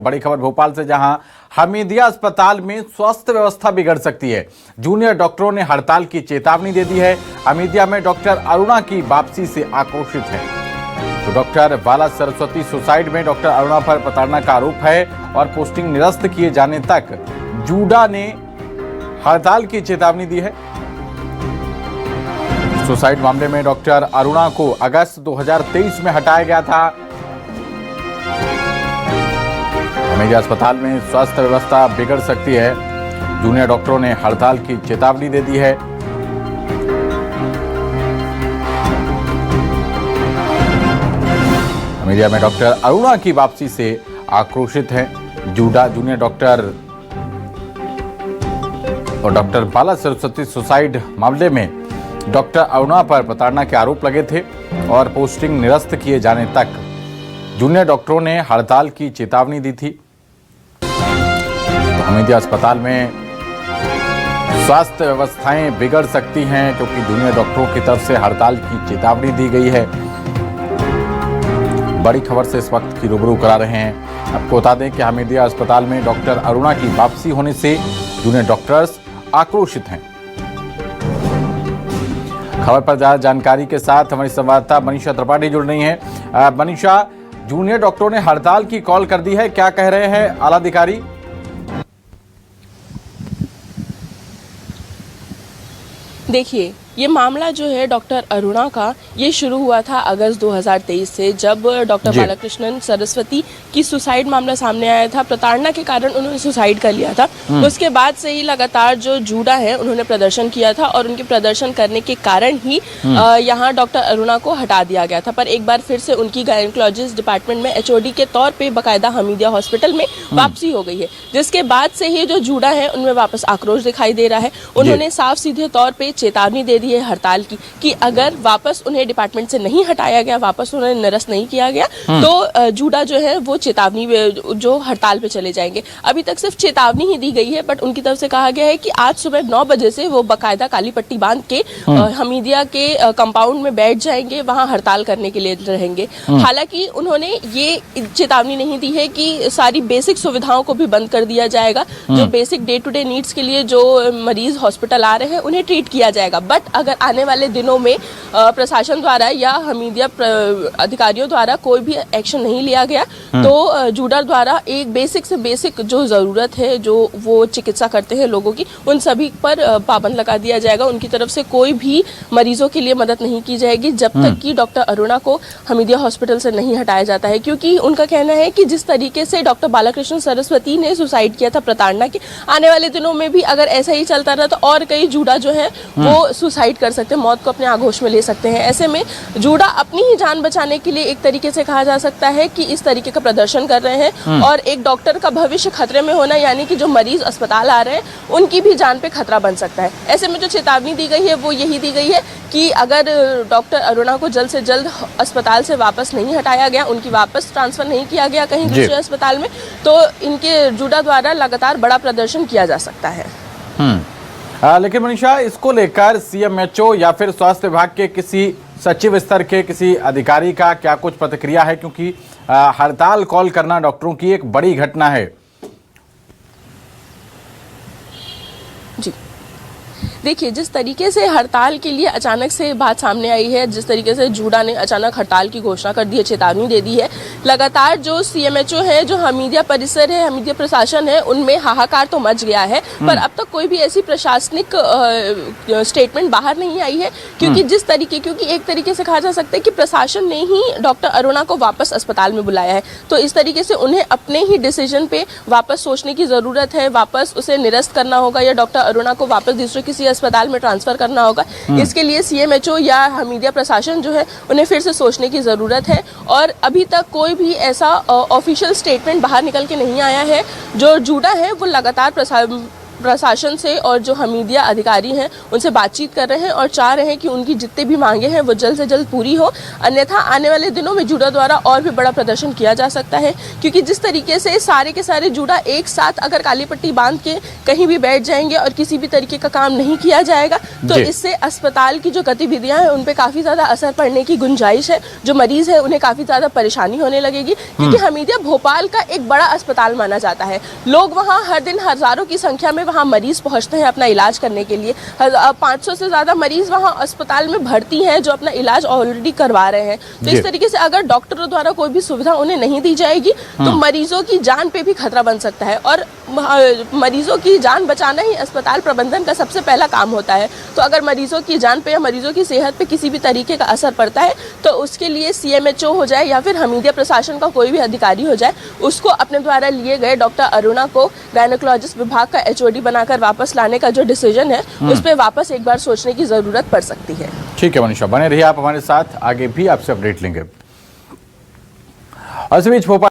बड़ी खबर भोपाल से, जहां हमीदिया अस्पताल में स्वास्थ्य व्यवस्था बिगड़ सकती है। जूनियर डॉक्टरों ने हड़ताल की चेतावनी दे दी है। हमीदिया में डॉक्टर अरुणा की वापसी से आक्रोशित है। तो डॉक्टर बाला सरस्वती सुसाइड में डॉक्टर अरुणा पर प्रताड़ना का आरोप है और पोस्टिंग निरस्त किए जाने तक जूडा ने हड़ताल की चेतावनी दी है। सुसाइड मामले में डॉक्टर अरुणा को अगस्त 2023 में हटाया गया था। हमीदिया अस्पताल में स्वास्थ्य व्यवस्था बिगड़ सकती है। जूनियर डॉक्टरों ने हड़ताल की चेतावनी दे दी है। हमीदिया में डॉक्टर अरुणा की वापसी से आक्रोशित है। जूनियर डॉक्टर और डॉक्टर बाला सरस्वती सुसाइड मामले में डॉक्टर अरुणा पर प्रताड़ना के आरोप लगे थे और पोस्टिंग निरस्त किए जाने तक जूनियर डॉक्टरों ने हड़ताल की चेतावनी दी थी। तो हमीदिया अस्पताल में स्वास्थ्य व्यवस्थाएं बिगड़ सकती हैं क्योंकि जूनियर डॉक्टरों की तरफ से हड़ताल की चेतावनी दी गई है। बड़ी खबर से इस वक्त की रूबरू करा रहे हैं। आपको बता दें कि हमीदिया अस्पताल में डॉक्टर अरुणा की वापसी होने से जूनियर डॉक्टर्स आक्रोशित हैं। खबर पर ज्यादा जानकारी के साथ हमारी संवाददाता मनीषा त्रिपाठी जुड़ रही हैं। मनीषा, जूनियर डॉक्टरों ने हड़ताल की कॉल कर दी है, क्या कह रहे हैं आला अधिकारी? देखिए, ये मामला जो है डॉक्टर अरुणा का, ये शुरू हुआ था अगस्त 2023 से, जब डॉक्टर बालाकृष्णन सरस्वती की सुसाइड मामला सामने आया था। प्रताड़ना के कारण उन्होंने सुसाइड कर लिया था। उसके बाद से ही लगातार जो जूडा है उन्होंने प्रदर्शन किया था और उनके प्रदर्शन करने के कारण ही यहाँ डॉक्टर अरुणा को हटा दिया गया था। पर एक बार फिर से उनकी गायनोकोलॉजिस्ट डिपार्टमेंट में HOD के तौर पर बाकायदा हमीदिया हॉस्पिटल में वापसी हो गई है, जिसके बाद से ही जो जूडा है उनमें वापस आक्रोश दिखाई दे रहा है। उन्होंने साफ सीधे तौर पर चेतावनी दे दी है हड़ताल की कि अगर वापस उन्हें डिपार्टमेंट से नहीं हटाया गया, वापस उन्हें निरस्त नहीं किया गया, तो जूडा जो है वो चेतावनी जो हड़ताल पे चले जाएंगे। अभी तक सिर्फ चेतावनी ही दी गई है, बट उनकी तरफ से कहा गया है कि आज सुबह 9 बजे से वो बाकायदा काली पट्टी बांध के हमीदिया के कंपाउंड में बैठ जाएंगे, वहां हड़ताल करने के लिए रहेंगे। हालांकि उन्होंने ये चेतावनी नहीं दी है कि सारी बेसिक सुविधाओं को भी बंद कर दिया जाएगा। जो basic day to day needs के लिए जो मरीज हॉस्पिटल आ रहे हैं उन्हें ट्रीट किया जाएगा, बट अगर आने वाले दिनों में प्रशासन द्वारा या हमीदिया अधिकारियों द्वारा कोई भी एक्शन नहीं लिया गया तो जूडा द्वारा एक बेसिक से बेसिक जो जरूरत है, जो वो चिकित्सा करते हैं लोगों की, उन सभी पर पाबंद लगा दिया जाएगा। उनकी तरफ से कोई भी मरीजों के लिए मदद नहीं की जाएगी जब तक कि डॉक्टर अरुणा को हमीदिया हॉस्पिटल से नहीं हटाया जाता है, क्योंकि उनका कहना है कि जिस तरीके से डॉक्टर बालाकृष्ण सरस्वती ने सुसाइड किया था प्रताड़ना के, आने वाले दिनों में भी अगर ऐसा ही चलता रहा तो और कई जूडा जो है वो सुसाइड कर सकते हैं, मौत को अपने आगोश में ले सकते हैं। ऐसे में जूडा अपनी ही जान बचाने के लिए एक तरीके से कहा जा सकता है कि इस तरीके का प्रदर्शन कर रहे हैं और एक डॉक्टर का भविष्य खतरे में होना, यानी कि जो मरीज अस्पताल आ रहे हैं उनकी भी जान पे खतरा बन सकता है। ऐसे में जो चेतावनी दी गई है वो यही दी गई है कि अगर डॉक्टर अरुणा को जल्द से जल्द अस्पताल से वापस नहीं हटाया गया, उनकी वापस ट्रांसफर नहीं किया गया कहीं दूसरे अस्पताल में, तो इनके जूडा द्वारा लगातार बड़ा प्रदर्शन किया जा सकता है। लेकिन मनीषा, इसको लेकर CMHO या फिर स्वास्थ्य विभाग के किसी सचिव स्तर के किसी अधिकारी का क्या कुछ प्रतिक्रिया है? क्योंकि हड़ताल कॉल करना डॉक्टरों की एक बड़ी घटना है। जी देखिए, जिस तरीके से हड़ताल के लिए अचानक से बात सामने आई है, जिस तरीके से जूडा ने अचानक हड़ताल की घोषणा कर दी है, चेतावनी दे दी है, लगातार जो CMHO है, जो हमीदिया परिसर है, हमीदिया प्रशासन है, उनमें हाहाकार तो मच गया है। पर अब तक कोई भी ऐसी प्रशासनिक स्टेटमेंट बाहर नहीं आई है, क्योंकि एक तरीके से कहा जा सकता है कि प्रशासन ने ही डॉक्टर अरुणा को वापस अस्पताल में बुलाया है, तो इस तरीके से उन्हें अपने ही डिसीजन पे वापस सोचने की जरूरत है। वापस उसे निरस्त करना होगा या डॉक्टर अरुणा को वापस दूसरे किसी अस्पताल में ट्रांसफर करना होगा। इसके लिए CMHO या हमीदिया प्रशासन जो है उन्हें फिर से सोचने की जरूरत है और अभी तक कोई भी ऐसा ऑफिशियल स्टेटमेंट बाहर निकल के नहीं आया है। जो जूडा है वो लगातार प्रशासन से और जो हमीदिया अधिकारी हैं उनसे बातचीत कर रहे हैं और चाह रहे हैं कि उनकी जितने भी मांगे हैं वो जल्द से जल्द पूरी हो, अन्यथा आने वाले दिनों में जूडा द्वारा और भी बड़ा प्रदर्शन किया जा सकता है। क्योंकि जिस तरीके से सारे के सारे जूडा एक साथ अगर काली पट्टी बांध के कहीं भी बैठ जाएंगे और किसी भी तरीके का काम नहीं किया जाएगा तो इससे अस्पताल की जो गतिविधियां हैं उन पे काफी ज्यादा असर पड़ने की गुंजाइश है। जो मरीज है उन्हें काफी ज्यादा परेशानी होने लगेगी, क्योंकि हमीदिया भोपाल का एक बड़ा अस्पताल माना जाता है। लोग वहां हर दिन हजारों की संख्या में वहां मरीज पहुंचते हैं अपना इलाज करने के लिए। 500 से ज्यादा मरीज वहां अस्पताल में भर्ती हैं जो अपना इलाज ऑलरेडी करवा रहे हैं। तो इस तरीके से अगर डॉक्टरों द्वारा कोई भी सुविधा उन्हें नहीं दी जाएगी तो मरीजों की जान पे भी खतरा बन सकता है, और मरीजों की जान बचाना ही अस्पताल प्रबंधन का सबसे पहला काम होता है। तो अगर मरीजों की जान पे या मरीजों की सेहत पे किसी भी तरीके का असर पड़ता है तो उसके लिए CMHO हो जाए या फिर हमीदिया प्रशासन का कोई भी अधिकारी हो जाए, उसको अपने द्वारा लिए गए डॉक्टर अरुणा को गायनोकोलॉजिस्ट विभाग का HOD बनाकर वापस लाने का जो डिसीजन है उस पर वापस एक बार सोचने की जरूरत पड़ सकती है। ठीक है मनीषा, बने रहिए आप हमारे साथ, आगे भी आपसे अपडेट लेंगे। इस बीच भोपाल